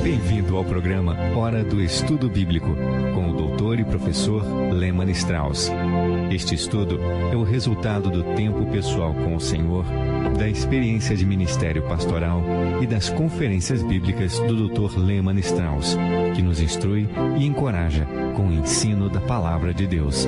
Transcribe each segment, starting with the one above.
Bem-vindo ao programa Hora do Estudo Bíblico, com o doutor e professor Lehmann Strauss. Este estudo é o resultado do tempo pessoal com o Senhor, da experiência de ministério pastoral e das conferências bíblicas do Dr. Lehmann Strauss, que nos instrui e encoraja com o ensino da Palavra de Deus.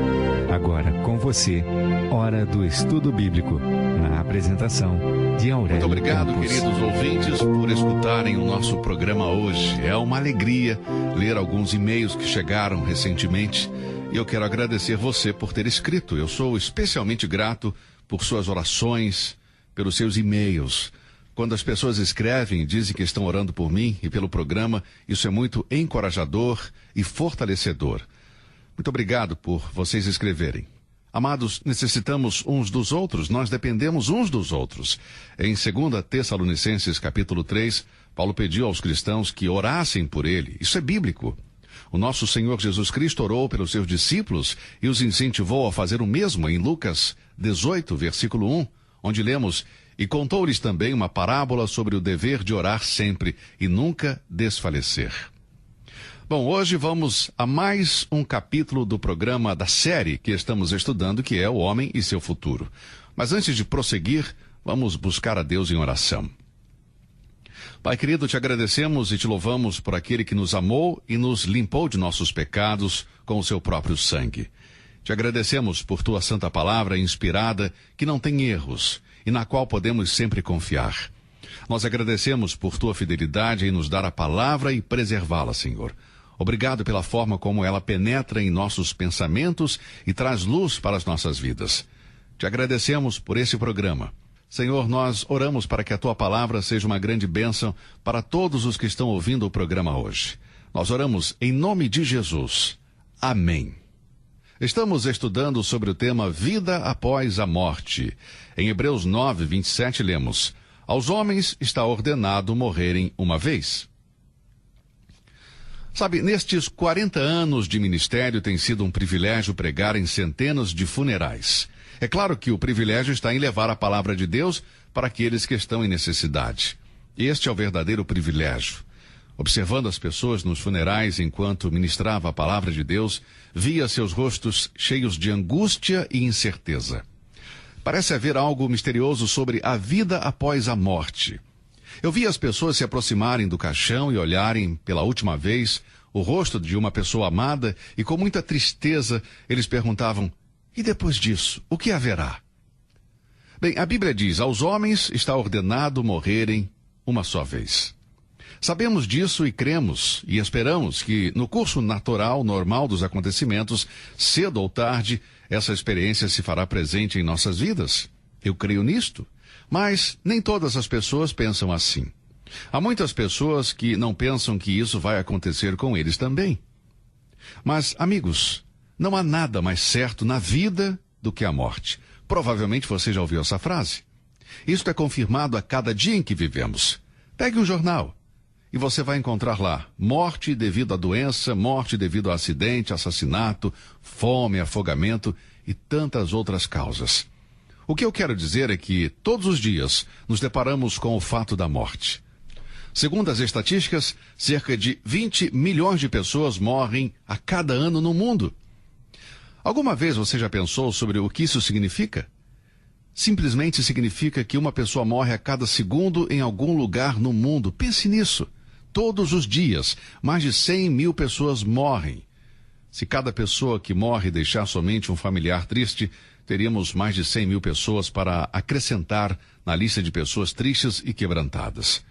Agora com você, Hora do Estudo Bíblico, na apresentação de Aurélio. Muito obrigado, Campos. queridos ouvintes, por escutarem o nosso programa hoje. É uma alegria ler alguns e-mails que chegaram recentemente e eu quero agradecer você por ter escrito. Eu sou especialmente grato por suas orações, pelos seus e-mails. Quando as pessoas escrevem e dizem que estão orando por mim e pelo programa, isso é muito encorajador e fortalecedor. Muito obrigado por vocês escreverem. Amados, necessitamos uns dos outros, nós dependemos uns dos outros. Em 2 Tessalonicenses capítulo 3, Paulo pediu aos cristãos que orassem por ele. Isso é bíblico. O nosso Senhor Jesus Cristo orou pelos seus discípulos e os incentivou a fazer o mesmo em Lucas 18, versículo 1, onde lemos: "E contou-lhes também uma parábola sobre o dever de orar sempre e nunca desfalecer." Bom, hoje vamos a mais um capítulo do programa da série que estamos estudando, que é O Homem e Seu Futuro. Mas antes de prosseguir, vamos buscar a Deus em oração. Pai querido, te agradecemos e te louvamos por aquele que nos amou e nos limpou de nossos pecados com o seu próprio sangue. Te agradecemos por tua santa palavra inspirada, que não tem erros e na qual podemos sempre confiar. Nós agradecemos por tua fidelidade em nos dar a palavra e preservá-la, Senhor. Obrigado pela forma como ela penetra em nossos pensamentos e traz luz para as nossas vidas. Te agradecemos por esse programa. Senhor, nós oramos para que a tua palavra seja uma grande bênção para todos os que estão ouvindo o programa hoje. Nós oramos em nome de Jesus. Amém. Estamos estudando sobre o tema Vida após a Morte. Em Hebreus 9, 27, lemos: "Aos homens está ordenado morrerem uma vez." Sabe, nestes 40 anos de ministério tem sido um privilégio pregar em centenas de funerais. É claro que o privilégio está em levar a palavra de Deus para aqueles que estão em necessidade. Este é o verdadeiro privilégio. Observando as pessoas nos funerais enquanto ministrava a palavra de Deus, via seus rostos cheios de angústia e incerteza. Parece haver algo misterioso sobre a vida após a morte. Eu vi as pessoas se aproximarem do caixão e olharem pela última vez o rosto de uma pessoa amada e com muita tristeza eles perguntavam: "E depois disso, o que haverá?" Bem, a Bíblia diz: aos homens está ordenado morrerem uma só vez. Sabemos disso e cremos e esperamos que no curso natural, normal dos acontecimentos, cedo ou tarde, essa experiência se fará presente em nossas vidas. Eu creio nisto. Mas nem todas as pessoas pensam assim. Há muitas pessoas que não pensam que isso vai acontecer com eles também. Mas, amigos, não há nada mais certo na vida do que a morte. Provavelmente você já ouviu essa frase. Isto é confirmado a cada dia em que vivemos. Pegue um jornal e você vai encontrar lá morte devido à doença, morte devido a acidente, assassinato, fome, afogamento e tantas outras causas. O que eu quero dizer é que, todos os dias, nos deparamos com o fato da morte. Segundo as estatísticas, cerca de 20 milhões de pessoas morrem a cada ano no mundo. Alguma vez você já pensou sobre o que isso significa? Simplesmente significa que uma pessoa morre a cada segundo em algum lugar no mundo. Pense nisso. Todos os dias, mais de 100 mil pessoas morrem. Se cada pessoa que morre deixar somente um familiar triste, teríamos mais de 100 mil pessoas para acrescentar na lista de pessoas tristes e quebrantadas.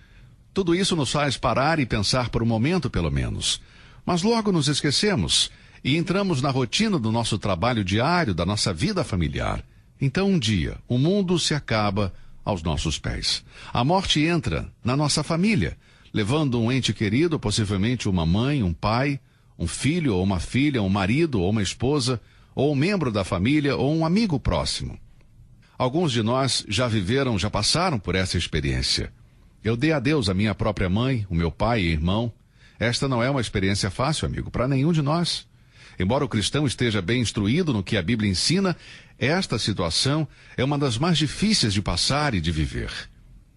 Tudo isso nos faz parar e pensar por um momento, pelo menos. Mas logo nos esquecemos e entramos na rotina do nosso trabalho diário, da nossa vida familiar. Então, um dia, o mundo se acaba aos nossos pés. A morte entra na nossa família, levando um ente querido, possivelmente uma mãe, um pai, um filho ou uma filha, um marido ou uma esposa, ou um membro da família, ou um amigo próximo. Alguns de nós já viveram, já passaram por essa experiência. Eu dei a Deus a minha própria mãe, o meu pai e irmão. Esta não é uma experiência fácil, amigo, para nenhum de nós. Embora o cristão esteja bem instruído no que a Bíblia ensina, Esta situação é uma das mais difíceis de passar e de viver.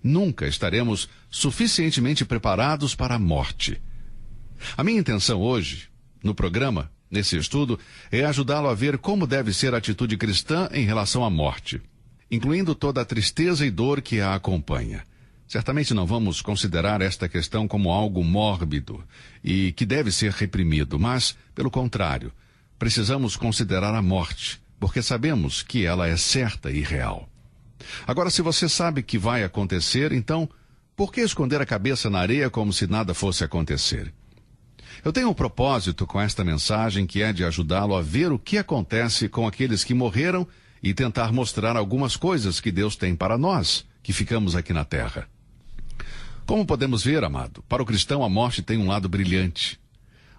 Nunca estaremos suficientemente preparados para a morte. A minha intenção hoje, no programa, nesse estudo, é ajudá-lo a ver como deve ser a atitude cristã em relação à morte, incluindo toda a tristeza e dor que a acompanha. Certamente não vamos considerar esta questão como algo mórbido e que deve ser reprimido, mas, pelo contrário, precisamos considerar a morte, porque sabemos que ela é certa e real. Agora, se você sabe que vai acontecer, então, por que esconder a cabeça na areia como se nada fosse acontecer? Eu tenho um propósito com esta mensagem que é de ajudá-lo a ver o que acontece com aqueles que morreram e tentar mostrar algumas coisas que Deus tem para nós, que ficamos aqui na terra. Como podemos ver, amado, para o cristão a morte tem um lado brilhante.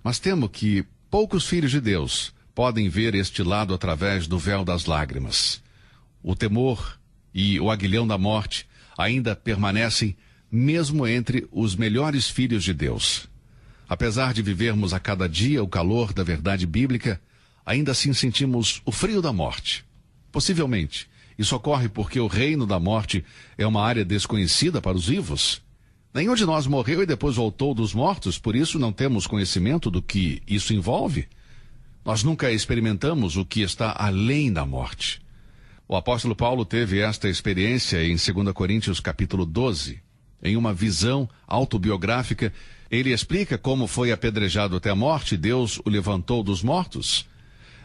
Mas temo que poucos filhos de Deus podem ver este lado através do véu das lágrimas. O temor e o aguilhão da morte ainda permanecem mesmo entre os melhores filhos de Deus. Apesar de vivermos a cada dia o calor da verdade bíblica, ainda assim sentimos o frio da morte. Possivelmente, isso ocorre porque o reino da morte é uma área desconhecida para os vivos. Nenhum de nós morreu e depois voltou dos mortos, por isso não temos conhecimento do que isso envolve. Nós nunca experimentamos o que está além da morte. O apóstolo Paulo teve esta experiência em 2 Coríntios capítulo 12. Em uma visão autobiográfica, ele explica como foi apedrejado até a morte e Deus o levantou dos mortos.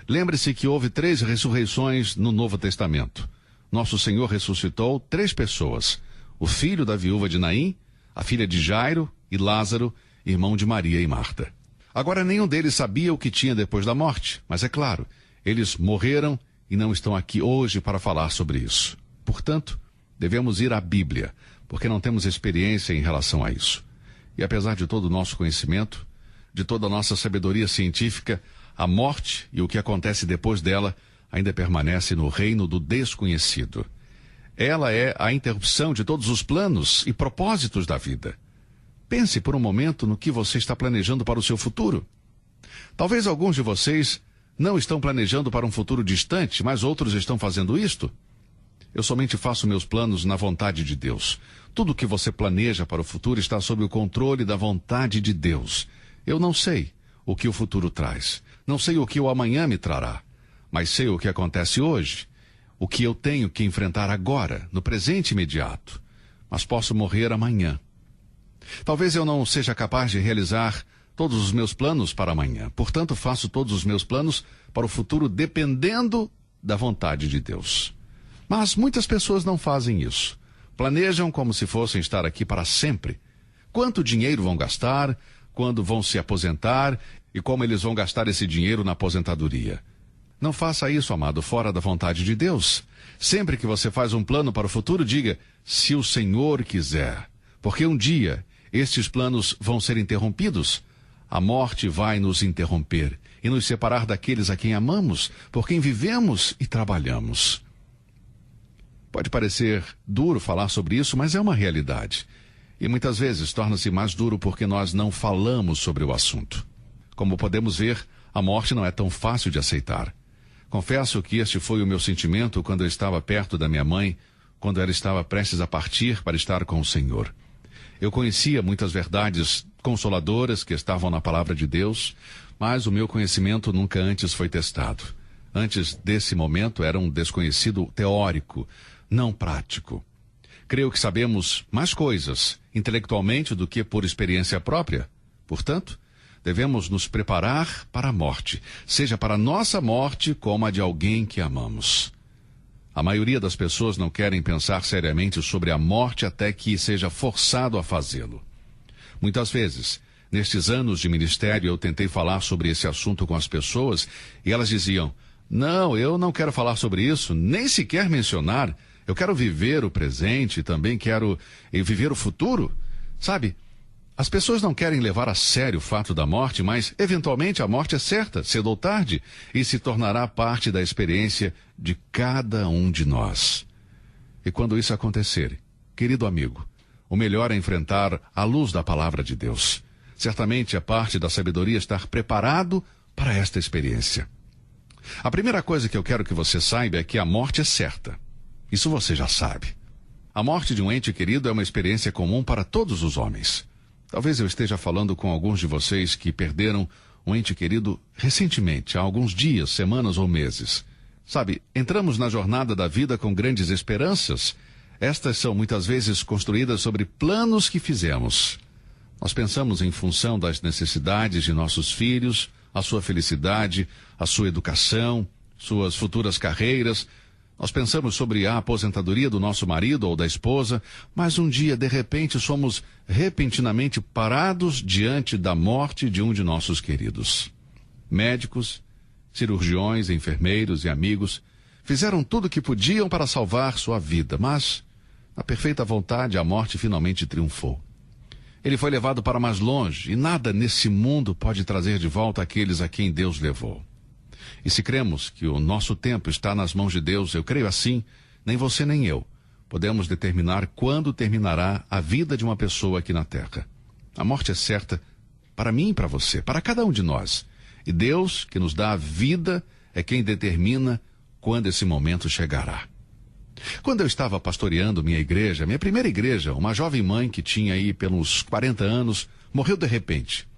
Lembre-se que houve 3 ressurreições no Novo Testamento. Nosso Senhor ressuscitou 3 pessoas: o filho da viúva de Naim, a filha de Jairo e Lázaro, irmão de Maria e Marta. Agora, nenhum deles sabia o que tinha depois da morte, mas é claro, eles morreram e não estão aqui hoje para falar sobre isso. Portanto, devemos ir à Bíblia, porque não temos experiência em relação a isso. E apesar de todo o nosso conhecimento, de toda a nossa sabedoria científica, a morte e o que acontece depois dela ainda permanece no reino do desconhecido. Ela é a interrupção de todos os planos e propósitos da vida. Pense por um momento no que você está planejando para o seu futuro. Talvez alguns de vocês não estão planejando para um futuro distante, mas outros estão fazendo isto. Eu somente faço meus planos na vontade de Deus. Tudo o que você planeja para o futuro está sob o controle da vontade de Deus. Eu não sei o que o futuro traz. Não sei o que o amanhã me trará. Mas sei o que acontece hoje. O que eu tenho que enfrentar agora, no presente imediato. Mas posso morrer amanhã. Talvez eu não seja capaz de realizar todos os meus planos para amanhã. Portanto, faço todos os meus planos para o futuro dependendo da vontade de Deus. Mas muitas pessoas não fazem isso. Planejam como se fossem estar aqui para sempre. Quanto dinheiro vão gastar, quando vão se aposentar e como eles vão gastar esse dinheiro na aposentadoria. Não faça isso, amado, fora da vontade de Deus. Sempre que você faz um plano para o futuro, diga, se o Senhor quiser. Porque um dia, estes planos vão ser interrompidos. A morte vai nos interromper e nos separar daqueles a quem amamos, por quem vivemos e trabalhamos. Pode parecer duro falar sobre isso, mas é uma realidade. E muitas vezes torna-se mais duro porque nós não falamos sobre o assunto. Como podemos ver, a morte não é tão fácil de aceitar. Confesso que este foi o meu sentimento quando eu estava perto da minha mãe, quando ela estava prestes a partir para estar com o Senhor. Eu conhecia muitas verdades consoladoras que estavam na palavra de Deus, mas o meu conhecimento nunca antes foi testado. Antes desse momento era um desconhecido teórico, não prático. Creio que sabemos mais coisas intelectualmente do que por experiência própria. Portanto, devemos nos preparar para a morte, seja para a nossa morte como a de alguém que amamos. A maioria das pessoas não querem pensar seriamente sobre a morte até que seja forçado a fazê-lo. Muitas vezes, nestes anos de ministério, eu tentei falar sobre esse assunto com as pessoas e elas diziam, não, eu não quero falar sobre isso, nem sequer mencionar. Eu quero viver o presente, também quero viver o futuro. Sabe, as pessoas não querem levar a sério o fato da morte, mas eventualmente a morte é certa, cedo ou tarde, e se tornará parte da experiência de cada um de nós. E quando isso acontecer, querido amigo, o melhor é enfrentar à luz da palavra de Deus. Certamente é parte da sabedoria estar preparado para esta experiência. A primeira coisa que eu quero que você saiba é que a morte é certa. Isso você já sabe. A morte de um ente querido é uma experiência comum para todos os homens. Talvez eu esteja falando com alguns de vocês que perderam um ente querido recentemente, há alguns dias, semanas ou meses. Sabe, entramos na jornada da vida com grandes esperanças. Estas são muitas vezes construídas sobre planos que fizemos. Nós pensamos em função das necessidades de nossos filhos, a sua felicidade, a sua educação, suas futuras carreiras. Nós pensamos sobre a aposentadoria do nosso marido ou da esposa, mas um dia, de repente, somos repentinamente parados diante da morte de um de nossos queridos. Médicos, cirurgiões, enfermeiros e amigos fizeram tudo o que podiam para salvar sua vida, mas, na perfeita vontade, a morte finalmente triunfou. Ele foi levado para mais longe, e nada nesse mundo pode trazer de volta aqueles a quem Deus levou. E se cremos que o nosso tempo está nas mãos de Deus, eu creio assim, nem você nem eu podemos determinar quando terminará a vida de uma pessoa aqui na Terra. A morte é certa para mim e para você, para cada um de nós. E Deus, que nos dá a vida, é quem determina quando esse momento chegará. Quando eu estava pastoreando minha igreja, minha primeira igreja, uma jovem mãe que tinha aí pelos 40 anos, morreu de repente.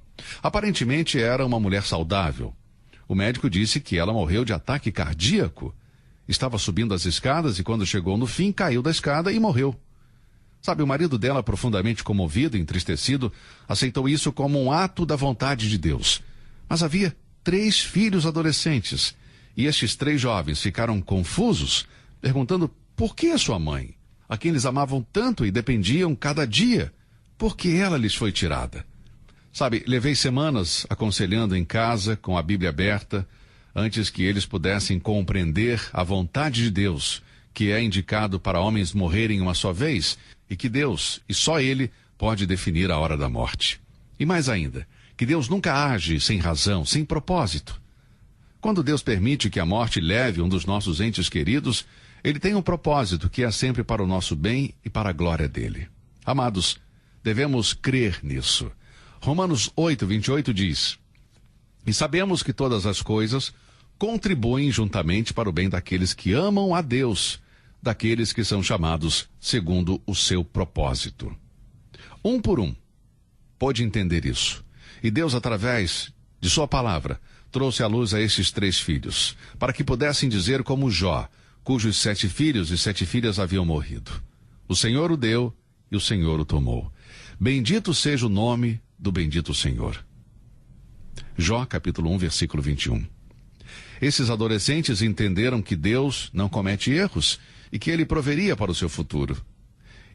Aparentemente era uma mulher saudável. O médico disse que ela morreu de ataque cardíaco. Estava subindo as escadas e quando chegou no fim, caiu da escada e morreu. Sabe, o marido dela, profundamente comovido e entristecido, aceitou isso como um ato da vontade de Deus. Mas havia 3 filhos adolescentes. E estes 3 jovens ficaram confusos, perguntando por que a sua mãe, a quem eles amavam tanto e dependiam cada dia, por que ela lhes foi tirada? Sabe, levei semanas aconselhando em casa, com a Bíblia aberta, antes que eles pudessem compreender a vontade de Deus, que é indicado para homens morrerem uma só vez, e que Deus, e só Ele, pode definir a hora da morte. E mais ainda, que Deus nunca age sem razão, sem propósito. Quando Deus permite que a morte leve um dos nossos entes queridos, Ele tem um propósito que é sempre para o nosso bem e para a glória dEle. Amados, devemos crer nisso. Romanos 8:28 diz: E sabemos que todas as coisas contribuem juntamente para o bem daqueles que amam a Deus, daqueles que são chamados segundo o seu propósito. Um por um, pôde entender isso. E Deus, através de sua palavra, trouxe à luz a estes 3 filhos, para que pudessem dizer como Jó, cujos 7 filhos e 7 filhas haviam morrido. O Senhor o deu e o Senhor o tomou. Bendito seja o nome do bendito Senhor. Jó, capítulo 1, versículo 21. Esses adolescentes entenderam que Deus não comete erros e que Ele proveria para o seu futuro.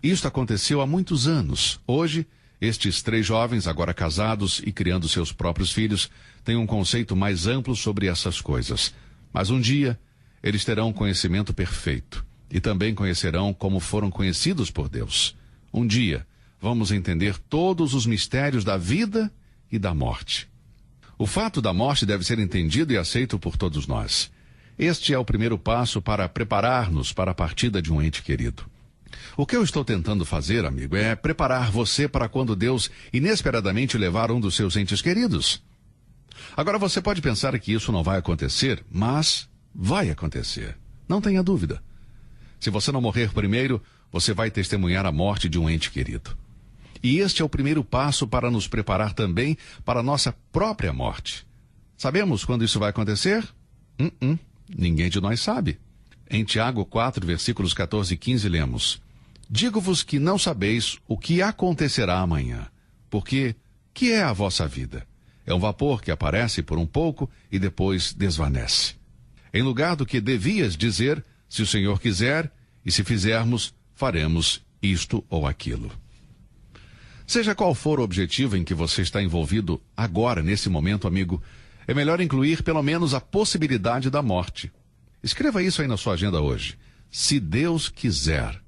Isto aconteceu há muitos anos. Hoje, estes 3 jovens, agora casados e criando seus próprios filhos, têm um conceito mais amplo sobre essas coisas. Mas um dia, eles terão um conhecimento perfeito e também conhecerão como foram conhecidos por Deus. Um dia, vamos entender todos os mistérios da vida e da morte. O fato da morte deve ser entendido e aceito por todos nós. Este é o primeiro passo para preparar-nos para a partida de um ente querido. O que eu estou tentando fazer, amigo, é preparar você para quando Deus inesperadamente levar um dos seus entes queridos. Agora você pode pensar que isso não vai acontecer, mas vai acontecer. Não tenha dúvida. Se você não morrer primeiro, você vai testemunhar a morte de um ente querido. E este é o primeiro passo para nos preparar também para a nossa própria morte. Sabemos quando isso vai acontecer? Ninguém de nós sabe. Em Tiago 4, versículos 14 e 15, lemos: Digo-vos que não sabeis o que acontecerá amanhã, porque que é a vossa vida? É um vapor que aparece por um pouco e depois desvanece. Em lugar do que devias dizer, se o Senhor quiser, e se fizermos, faremos isto ou aquilo. Seja qual for o objetivo em que você está envolvido agora, nesse momento, amigo, é melhor incluir pelo menos a possibilidade da morte. Escreva isso aí na sua agenda hoje. Se Deus quiser.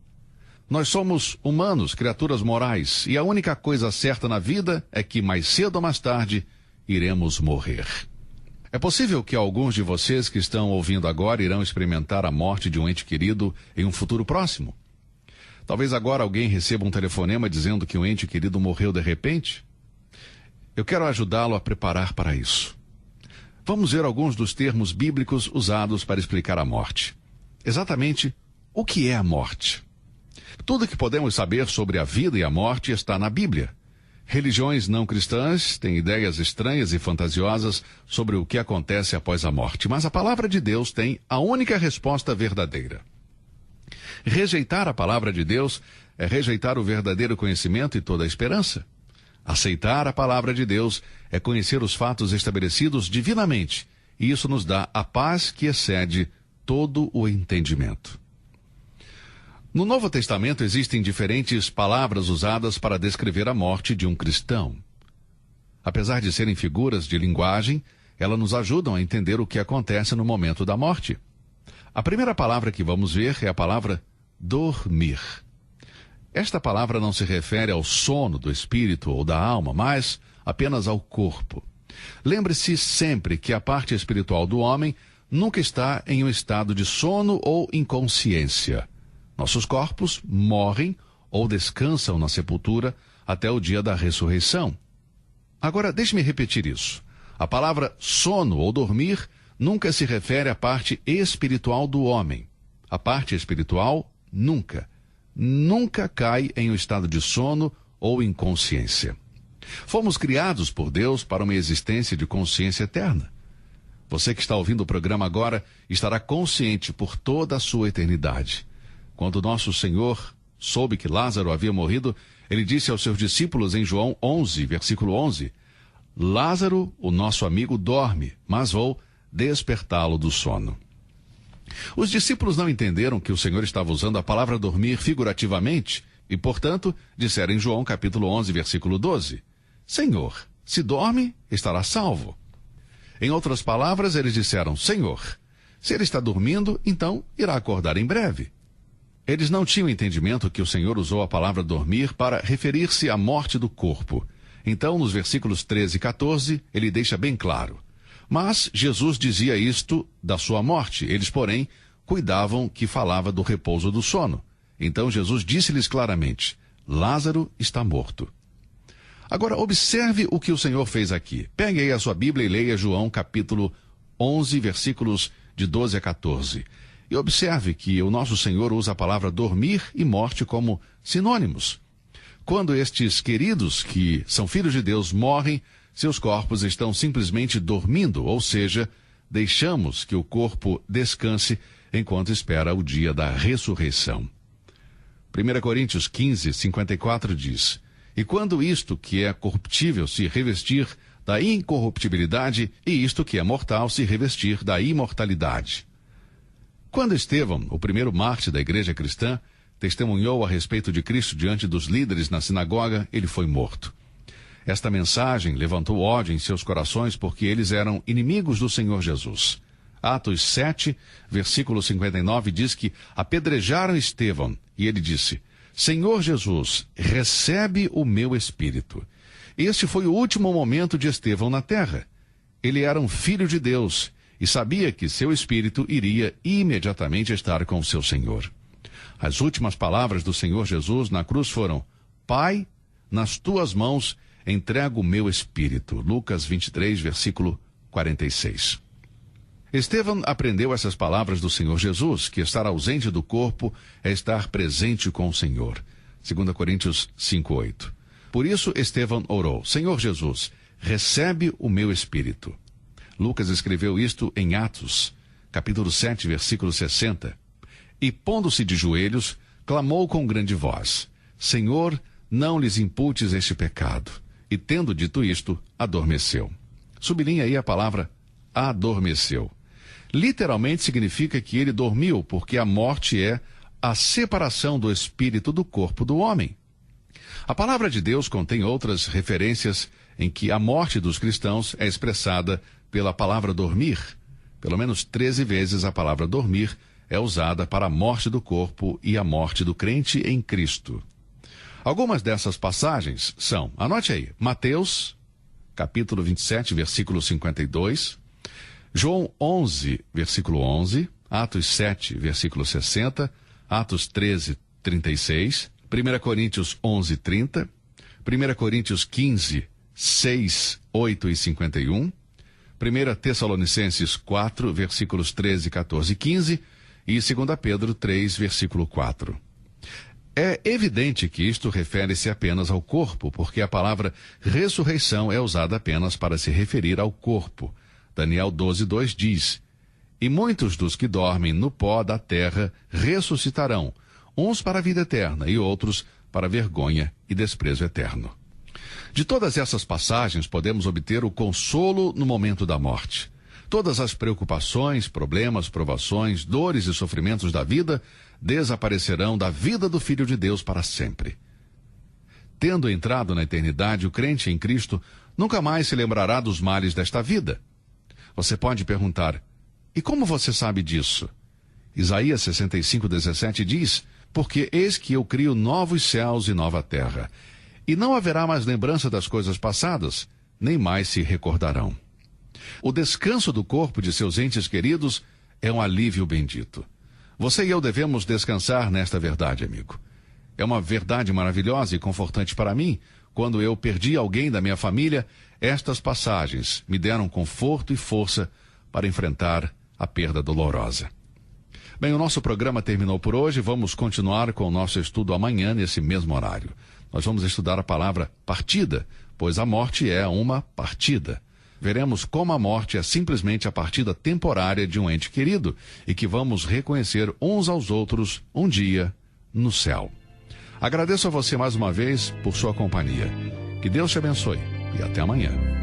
Nós somos humanos, criaturas morais, e a única coisa certa na vida é que mais cedo ou mais tarde iremos morrer. É possível que alguns de vocês que estão ouvindo agora irão experimentar a morte de um ente querido em um futuro próximo. Talvez agora alguém receba um telefonema dizendo que um ente querido morreu de repente. Eu quero ajudá-lo a preparar para isso. vamos ver alguns dos termos bíblicos usados para explicar a morte. Exatamente o que é a morte. Tudo que podemos saber sobre a vida e a morte está na Bíblia. Religiões não cristãs têm ideias estranhas e fantasiosas sobre o que acontece após a morte, mas a palavra de Deus tem a única resposta verdadeira. Rejeitar a palavra de Deus é rejeitar o verdadeiro conhecimento e toda a esperança. Aceitar a palavra de Deus é conhecer os fatos estabelecidos divinamente, e isso nos dá a paz que excede todo o entendimento. No Novo Testamento existem diferentes palavras usadas para descrever a morte de um cristão. Apesar de serem figuras de linguagem, elas nos ajudam a entender o que acontece no momento da morte. A primeira palavra que vamos ver é a palavra dormir. Esta palavra não se refere ao sono do espírito ou da alma, mas apenas ao corpo. Lembre-se sempre que a parte espiritual do homem nunca está em um estado de sono ou inconsciência. Nossos corpos morrem ou descansam na sepultura até o dia da ressurreição. Agora, deixe-me repetir isso. A palavra sono ou dormir nunca se refere à parte espiritual do homem. A parte espiritual nunca cai em um estado de sono ou inconsciência. Fomos criados por Deus para uma existência de consciência eterna. Você que está ouvindo o programa agora estará consciente por toda a sua eternidade. Quando nosso Senhor soube que Lázaro havia morrido, ele disse aos seus discípulos em João 11, versículo 11, Lázaro, o nosso amigo, dorme, mas vou despertá-lo do sono. Os discípulos não entenderam que o Senhor estava usando a palavra dormir figurativamente e, portanto, disseram em João capítulo 11, versículo 12, Senhor, se dorme, estará salvo. Em outras palavras, eles disseram, Senhor, se ele está dormindo, então irá acordar em breve. Eles não tinham entendimento que o Senhor usou a palavra dormir para referir-se à morte do corpo. Então, nos versículos 13 e 14, ele deixa bem claro. Mas Jesus dizia isto da sua morte. Eles, porém, cuidavam que falava do repouso do sono. Então Jesus disse-lhes claramente, Lázaro está morto. Agora, observe o que o Senhor fez aqui. Pegue aí a sua Bíblia e leia João capítulo 11, versículos de 12 a 14. E observe que o nosso Senhor usa a palavra dormir e morte como sinônimos. Quando estes queridos, que são filhos de Deus, morrem, seus corpos estão simplesmente dormindo, ou seja, deixamos que o corpo descanse enquanto espera o dia da ressurreição. 1 Coríntios 15, 54 diz, E quando isto que é corruptível se revestir da incorruptibilidade, e isto que é mortal se revestir da imortalidade. Quando Estevão, o primeiro mártir da igreja cristã, testemunhou a respeito de Cristo diante dos líderes na sinagoga, ele foi morto. Esta mensagem levantou ódio em seus corações porque eles eram inimigos do Senhor Jesus. Atos 7, versículo 59 diz que apedrejaram Estevão e ele disse, Senhor Jesus, recebe o meu espírito. Este foi o último momento de Estevão na terra. Ele era um filho de Deus e sabia que seu espírito iria imediatamente estar com o seu Senhor. As últimas palavras do Senhor Jesus na cruz foram, Pai, nas tuas mãos entrego o meu espírito. Lucas 23, versículo 46. Estevão aprendeu essas palavras do Senhor Jesus, que estar ausente do corpo é estar presente com o Senhor. 2 Coríntios 5, 8. Por isso Estevão orou, Senhor Jesus, recebe o meu espírito. Lucas escreveu isto em Atos, capítulo 7, versículo 60. E, pondo-se de joelhos, clamou com grande voz, Senhor, não lhes imputes este pecado. E, tendo dito isto, adormeceu. Sublinha aí a palavra adormeceu. Literalmente significa que ele dormiu, porque a morte é a separação do espírito do corpo do homem. A palavra de Deus contém outras referências em que a morte dos cristãos é expressada pela palavra dormir. Pelo menos 13 vezes a palavra dormir é usada para a morte do corpo e a morte do crente em Cristo. Algumas dessas passagens são, anote aí, Mateus, capítulo 27, versículo 52, João 11, versículo 11, Atos 7, versículo 60, Atos 13, 36, 1 Coríntios 11, 30, 1 Coríntios 15, 6, 8 e 51, 1 Tessalonicenses 4, versículos 13, 14 e 15 e 2 Pedro 3, versículo 4. É evidente que isto refere-se apenas ao corpo, porque a palavra ressurreição é usada apenas para se referir ao corpo. Daniel 12, 2 diz: E muitos dos que dormem no pó da terra ressuscitarão, uns para a vida eterna e outros para vergonha e desprezo eterno. De todas essas passagens podemos obter o consolo no momento da morte. Todas as preocupações, problemas, provações, dores e sofrimentos da vida desaparecerão da vida do Filho de Deus para sempre. Tendo entrado na eternidade, o crente em Cristo nunca mais se lembrará dos males desta vida. Você pode perguntar: e como você sabe disso? Isaías 65:17 diz: Porque eis que eu crio novos céus e nova terra, e não haverá mais lembrança das coisas passadas, nem mais se recordarão. O descanso do corpo de seus entes queridos é um alívio bendito. Você e eu devemos descansar nesta verdade, amigo. É uma verdade maravilhosa e confortante para mim. Quando eu perdi alguém da minha família, estas passagens me deram conforto e força para enfrentar a perda dolorosa. Bem, o nosso programa terminou por hoje. Vamos continuar com o nosso estudo amanhã, nesse mesmo horário. Nós vamos estudar a palavra partida, pois a morte é uma partida. Veremos como a morte é simplesmente a partida temporária de um ente querido e que vamos reconhecer uns aos outros um dia no céu. Agradeço a você mais uma vez por sua companhia. Que Deus te abençoe e até amanhã.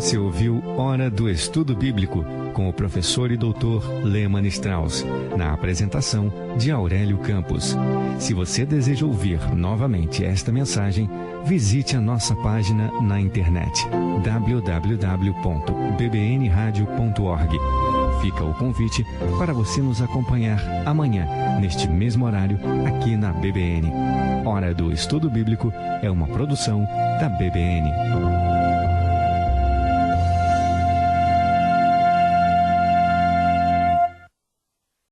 Você ouviu Hora do Estudo Bíblico, com o professor e doutor Leman Strauss, na apresentação de Aurélio Campos. Se você deseja ouvir novamente esta mensagem, visite a nossa página na internet, www.bbnradio.org. Fica o convite para você nos acompanhar amanhã, neste mesmo horário, aqui na BBN. Hora do Estudo Bíblico é uma produção da BBN.